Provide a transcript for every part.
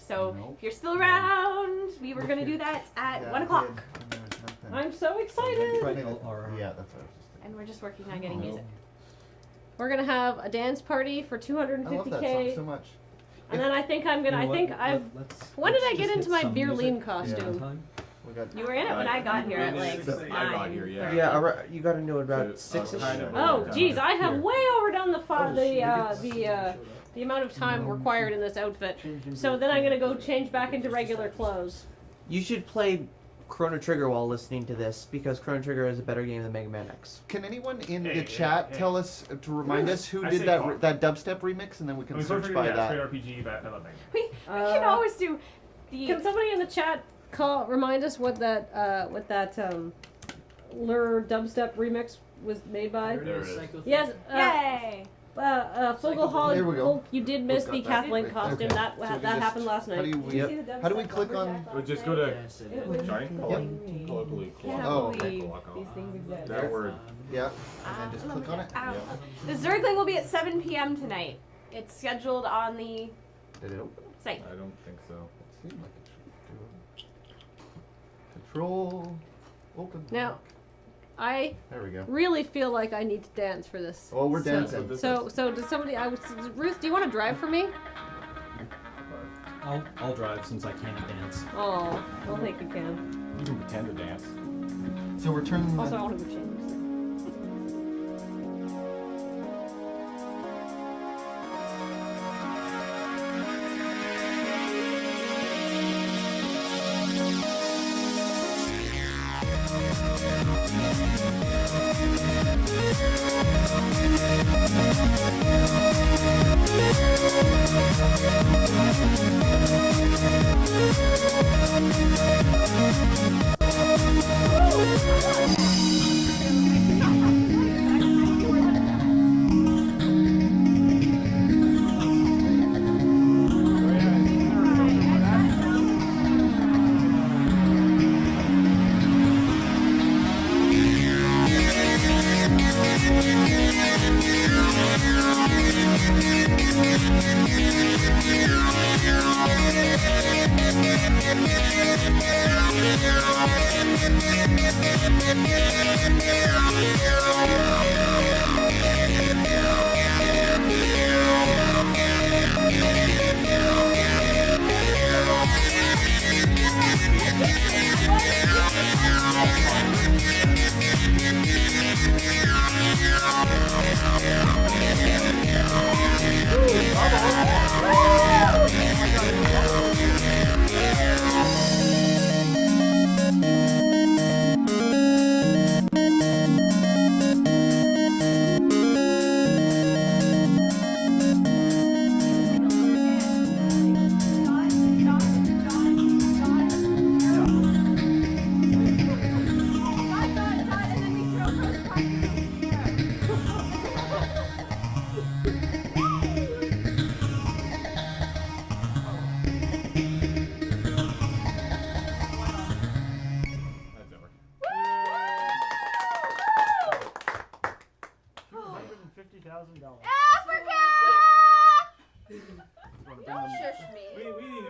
So if you're still around, we were going to do that at 1 o'clock. I'm so excited. Yeah, that's what I was just thinking. And we're just working on getting music. We're gonna have a dance party for 250K. I love that song so much. And then I think I'm gonna. When did I get into my beer lean costume? You were in it when I got here at like 9. I got here, yeah. Yeah, you got into it about 6ish. Oh, geez, I have way overdone the amount of time required in this outfit. So then I'm gonna go change back into regular clothes. You should play Chrono Trigger while listening to this, because Chrono Trigger is a better game than Mega Man X. Can anyone in the chat tell us, to remind us, who did that dubstep remix, and then we can search by that. RPG, I love that. We can always do the... Can somebody in the chat remind us what that Lure dubstep remix was made by? There it is. Yes. Yay! Fogel, you did miss the Kathleen costume. Okay. That happened last night. How do we click on? We'll just go to globally. Oh, okay. These things exist. That word. Yeah, and then just click on it. The Zergling will be at 7 p.m. tonight. It's scheduled on the Did it open? site. I don't think so. It seemed like it should do it. Control. Open. Now, I There we go. really feel like I need to dance for this. Oh, we're dancing. So does somebody? Ruth, do you want to drive for me? I'll drive since I can't dance. Oh, well, think you can. You can pretend to dance. So we're turning. Also, I want to go change.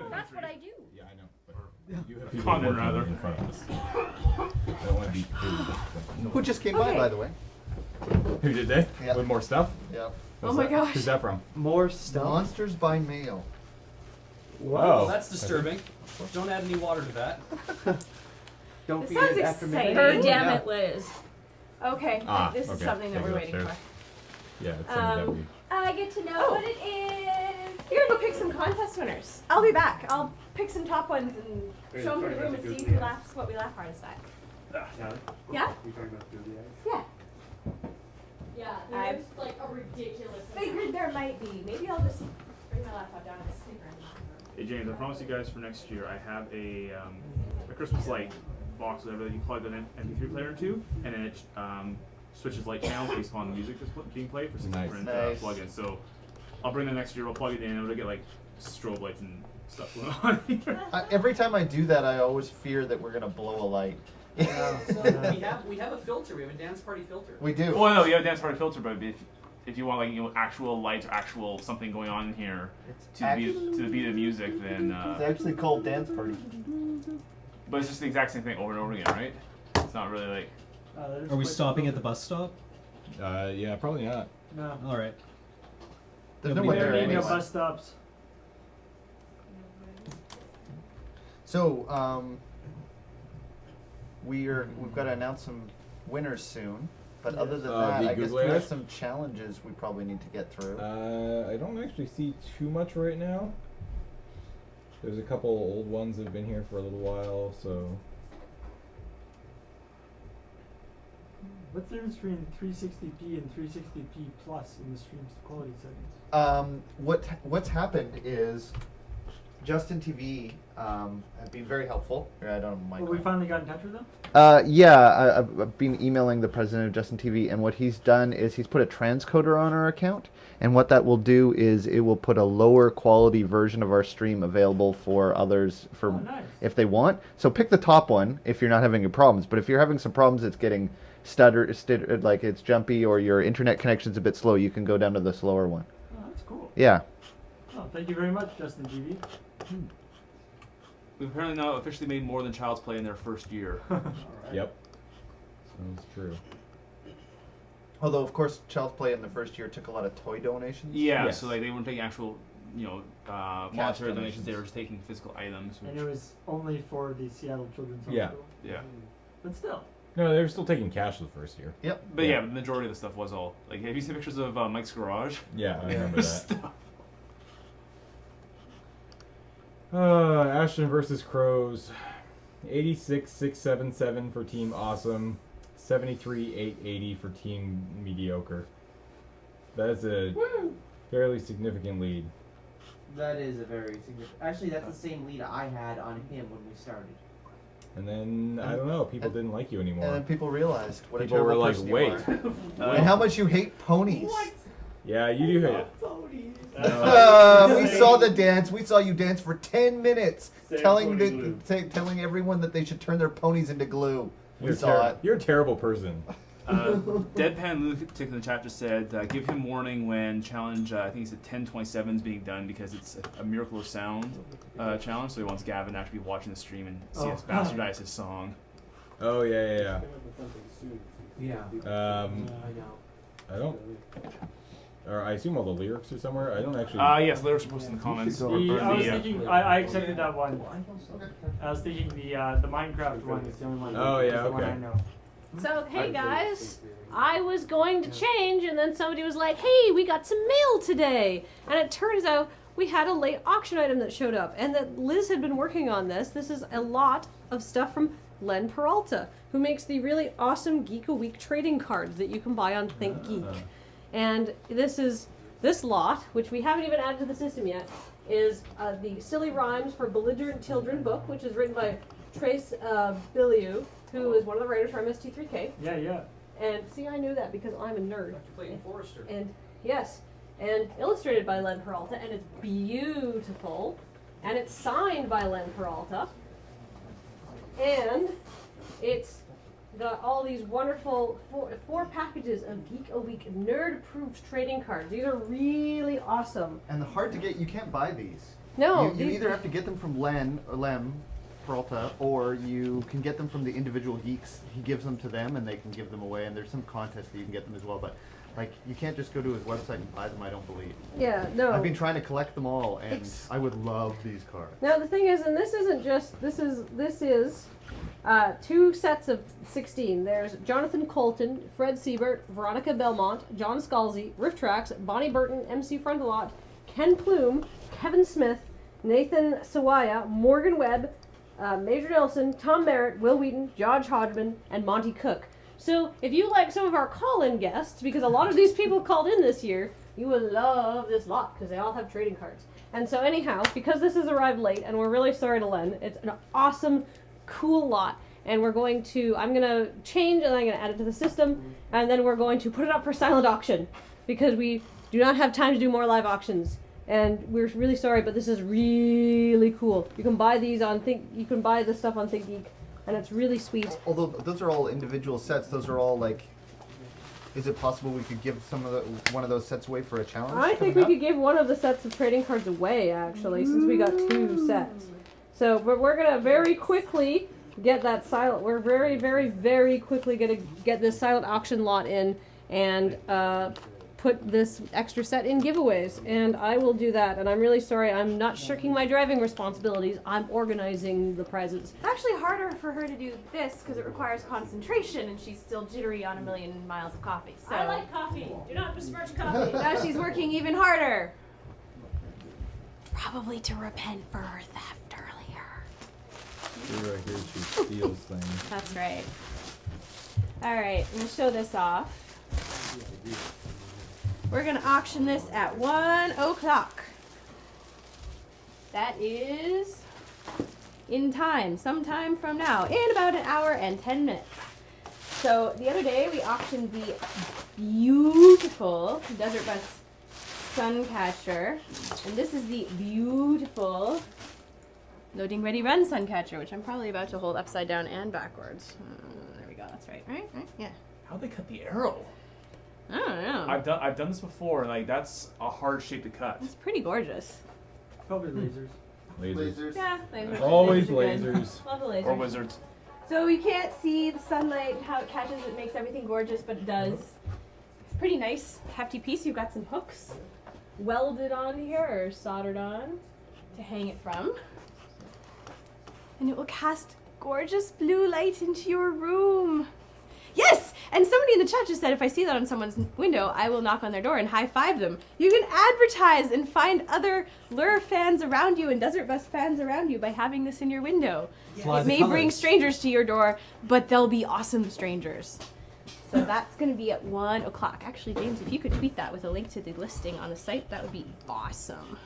That's what I do. Yeah, I know. But you have Conan rather in front of us. I don't want to be Who just came by the way? Who did they? Yeah. With more stuff? Yeah. Oh my gosh. Who's that from? More stuff. Monsters by mail. Whoa. That's disturbing. Don't add any water to that. Don't This feed sounds it after exciting. midnight. Damn it, Liz. Okay, this is okay. something that Take we're it waiting upstairs. for. Yeah, it's something that we... I get to know what it is. You're gonna go pick some contest winners. I'll be back. I'll pick some top ones and show them the room and see who laughs, what we laugh hardest at. Yeah? You talking about through the eyes? Yeah. Yeah, there's like a ridiculous. Figured there might be. Maybe I'll just bring my laptop down and stick around. Hey James, I promise you guys for next year I have a Christmas light box, whatever, that you plug an MP3 player into, and then it switches light channels based upon the music that's being played for some different plugins. So I'll bring that next year. We'll plug it in, and it'll get like strobe lights and stuff going on here. Every time I do that, I always fear that we're gonna blow a light. So we have a filter. We have a dance party filter. We do. Well, no, you have a dance party filter, but if if you want like actual lights or actual something going on in here It's to the beat of music, then It's actually called Dance Party. but it's just the exact same thing over and over again, right? It's not really like. Are we stopping at the bus stop? Yeah, probably not. No. All right. There's Nobody no one We there don't need no anyway. bus stops. So, we've got to announce some winners soon. But other than that, the I guess Google we have Ads? some challenges we probably need to get through. I don't actually see too much right now. There's a couple old ones that have been here for a little while, so. What's the difference between 360p and 360p plus in the stream's quality settings? What's happened is Justin TV have been very helpful. I don't know my. Well, we finally got in touch with them? Yeah, I've been emailing the president of Justin TV, and what he's done is he's put a transcoder on our account, and what that will do is it will put a lower quality version of our stream available for others for nice. if they want. So pick the top one if you're not having any problems, but if you're having some problems, it's getting stuttered, like it's jumpy or your internet connection's a bit slow, you can go down to the slower one. Oh, that's cool. Yeah. Oh, thank you very much, Justin TV. We've apparently now officially made more than Child's Play in their first year. Yep. Sounds true. Although, of course, Child's Play in the first year took a lot of toy donations. Yeah, Yes. so like they weren't taking actual, monetary donations. They were just taking physical items. And Which, it was only for the Seattle Children's Yeah. Hospital. yeah, But still. No, they were still taking cash the first year. Yep. but yeah, the majority of the stuff was all like. Have you seen pictures of Mike's garage? Yeah, I remember that. Stuff. Ashton versus Crows. 86,677 for Team Awesome. 73,880 for Team Mediocre. That's a fairly significant lead. That is a very significant. Actually, that's the same lead I had on him when we started. And then, I don't know, people didn't like you And then anymore. people realized what People a were terrible like, person you wait. are. And how much you hate ponies. Yeah, you do hate it. We saw the dance. We saw you dance for 10 minutes, telling everyone that they should turn their ponies into glue. We saw it. You're a terrible person. Deadpan Lunatic in the chat just said, give him warning when challenge, I think he said 1027 is being done because it's a Miracle of Sound challenge, so he wants Gavin to actually be watching the stream and see us bastardize his song. Oh, yeah. Yeah. I I know. don't... Or I assume all the lyrics are somewhere. I don't actually... Yes, lyrics are posted in the comments. I was thinking, I accepted that one. I was thinking the Minecraft one is the only one. Oh, yeah, the one okay. I know. So, hey guys, I was going to change, and then somebody was like, hey, we got some mail today. And it turns out we had a late auction item that showed up, and that Liz had been working on this. This is a lot of stuff from Len Peralta, who makes the really awesome Geek a Week trading cards that you can buy on Think Geek. And this lot, which we haven't even added to the system yet, is the Silly Rhymes for Belligerent Children book, which is written by Trace Billiou, who is one of the writers for MST3K. Yeah. And see, I knew that because I'm a nerd. And yes, and illustrated by Len Peralta, and it's beautiful, and it's signed by Len Peralta, and it's got all these wonderful four packages of Geek a Week nerd-approved trading cards. These are really awesome. And hard to get. You can't buy these. No, You either have to get them from Lem Peralta, or you can get them from the individual geeks. He gives them to them, and they can give them away. And there's some contest that you can get them as well. But like, you can't just go to his website and buy them. I don't believe. Yeah, no. I've been trying to collect them all, and I would love these cards. Now the thing is, and this isn't just this is 2 sets of 16. There's Jonathan Colton, Fred Siebert, Veronica Belmont, John Scalzi, Riff Tracks, Bonnie Burton, MC Frontalot, Ken Plume, Kevin Smith, Nathan Sawaya, Morgan Webb, Major Nelson, Tom Merritt, Will Wheaton, George Hodgman, and Monty Cook. So if you like some of our call-in guests, because a lot of these people called in this year, you will love this lot because they all have trading cards. And so anyhow, because this has arrived late, and we're really sorry to Len, it's an awesome, cool lot. And I'm going to change, and I'm going to add it to the system, and then we're going to put it up for silent auction because we do not have time to do more live auctions. And we're really sorry, but this is really cool. You can buy these on you can buy this stuff on ThinkGeek, and it's really sweet. Although those are all individual sets, those are all like Is it possible we could give one of those sets away for a challenge? I think we could give one of the sets of trading cards away, actually, since we got 2 sets. So, but we're gonna very quickly get that silent. We're very, very, very quickly gonna get this silent auction lot in and put this extra set in giveaways, and I will do that. And I'm really sorry, I'm not shirking my driving responsibilities. I'm organizing the prizes. It's actually harder for her to do this because it requires concentration, and she's still jittery on 1,000,000 miles of coffee. So I like coffee. Do not besmirch coffee. now she's working even harder. Probably to repent for her theft earlier. Right here, she steals things. That's right. All right, I'm gonna show this off. We're gonna auction this at 1 o'clock. That is in time, sometime from now, in about an hour and 10 minutes. So the other day we auctioned the beautiful De5ertBus Suncatcher, and this is the beautiful Loading Ready Run Suncatcher, which I'm probably about to hold upside down and backwards. There we go. That's right. Right? Yeah. How'd they cut the arrow? I don't know. I've done this before, and like that's a hard shape to cut. It's pretty gorgeous. Probably lasers. Lasers. Yeah, lasers. Always Lasers are good. lasers. Love the lasers. Or wizards. So you can't see the sunlight, how it catches it, makes everything gorgeous, but it does. It's a pretty nice, hefty piece. You've got some hooks welded on here or soldered on to hang it from. And it will cast gorgeous blue light into your room. Yes! And somebody in the chat just said if I see that on someone's window, I will knock on their door and high-five them. You can advertise and find other Lure fans around you and De5ertBus fans around you by having this in your window. Fly It the may bring colors. strangers to your door, but they'll be awesome strangers. So that's going to be at 1 o'clock. Actually, James, if you could tweet that with a link to the listing on the site, that would be awesome.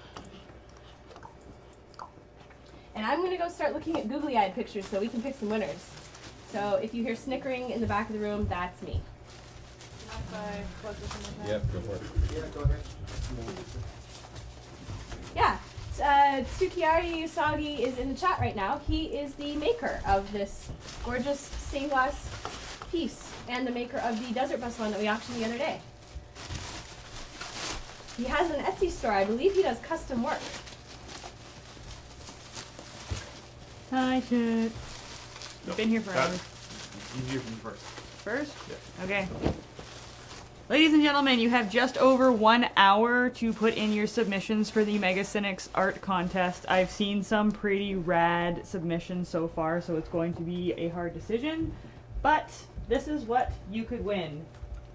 And I'm going to go start looking at googly-eyed pictures so we can pick some winners. So if you hear snickering in the back of the room, that's me. Yep, go for it. Yeah, Tsukiyari Usagi is in the chat right now. He is the maker of this gorgeous stained glass piece and the maker of the De5ertBus one that we auctioned the other day. He has an Etsy store. I believe he does custom work. Hi, shit. Nope. Been here forever. You hear from me first. First? Yeah. Okay. Ladies and gentlemen, you have just over 1 hour to put in your submissions for the Mega Cynics art contest. I've seen some pretty rad submissions so far, so it's going to be a hard decision. But this is what you could win.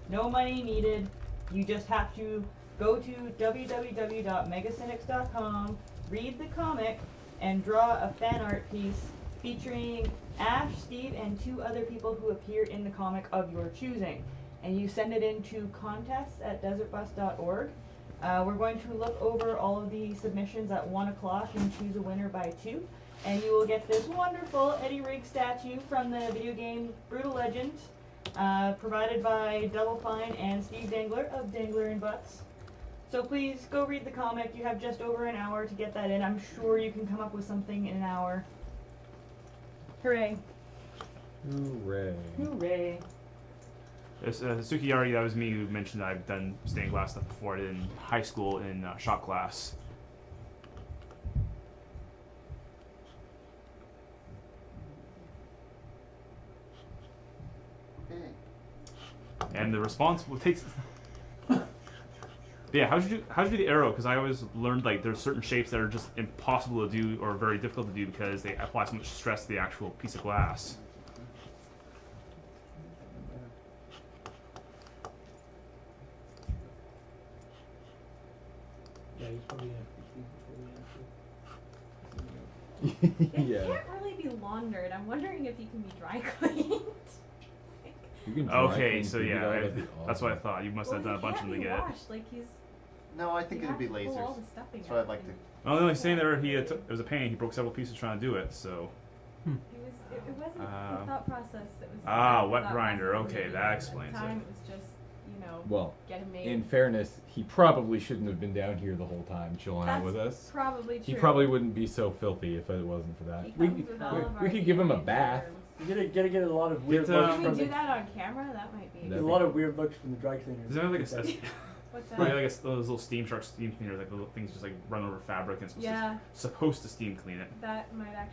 No money needed. You just have to go to www.megacynics.com, read the comic, and draw a fan art piece featuring Ash, Steve, and 2 other people who appear in the comic of your choosing. And you send it into contests@de5ertbus.org. We're going to look over all of the submissions at 1 o'clock and choose a winner by 2. And you will get this wonderful Eddie Rigg statue from the video game Brutal Legend, provided by Double Fine and Steve Dangler of Dangler and Butts. So please go read the comic. You have just over an hour to get that in. I'm sure you can come up with something in an hour. Hooray. Hooray. Hooray. Yes, Sukiyari, that was me who mentioned that I've done stained glass stuff before. I did in high school in shot class. And the response will take. Yeah, how'd you do the arrow? Because I always learned like there's certain shapes that are just impossible to do or very difficult to do because they apply so much stress to the actual piece of glass. Yeah, he's probably have It Yeah. can't really be laundered. I'm wondering if you can be dry cleaned. You can dry Okay, clean so food, yeah, that'd be that's what I awesome. thought. You must have done a bunch of them to get it. washed. Like he's. No, I think you it'd be have to pull all lasers. the stuffing That's what out. I'd like to. Well, the only thing there, it was a pain. He broke several pieces trying to do it. So. It wasn't the thought process that was. Ah, the wet thought grinder. process Okay, was that at the explains time, it. It was just, Well, get him made. in fairness, he probably shouldn't have been down here the whole time chilling out That's with us. probably true. He probably wouldn't be so filthy if it wasn't for that. He We comes with all of our could give him a DNA bath. germs. You're gonna get a lot of weird Did, looks Can from we do the, that on camera? That might be. a lot of weird looks from the dry cleaners. Does that have like a What's that? probably like those little steam shark steam cleaners, like the little things just like run over fabric and Yeah. supposed to steam clean it? That might actually.